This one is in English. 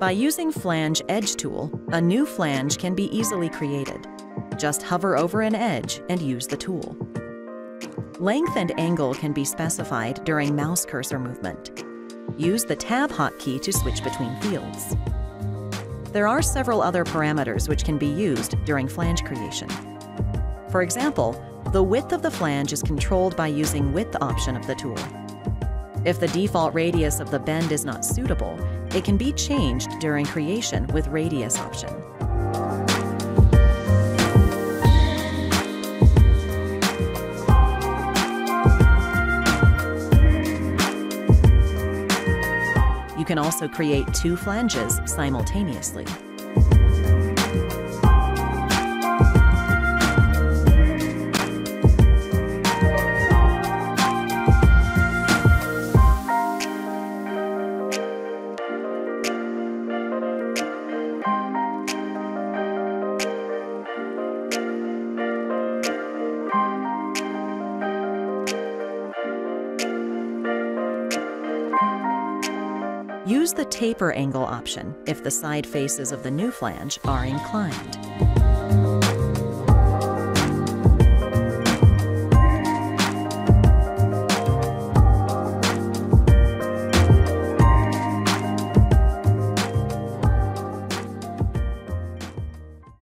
By using Flange Edge tool, a new flange can be easily created. Just hover over an edge and use the tool. Length and angle can be specified during mouse cursor movement. Use the Tab hotkey to switch between fields. There are several other parameters which can be used during flange creation. For example, the width of the flange is controlled by using Width option of the tool. If the default radius of the bend is not suitable, it can be changed during creation with Radius option. You can also create two flanges simultaneously. Use the taper angle option if the side faces of the new flange are inclined.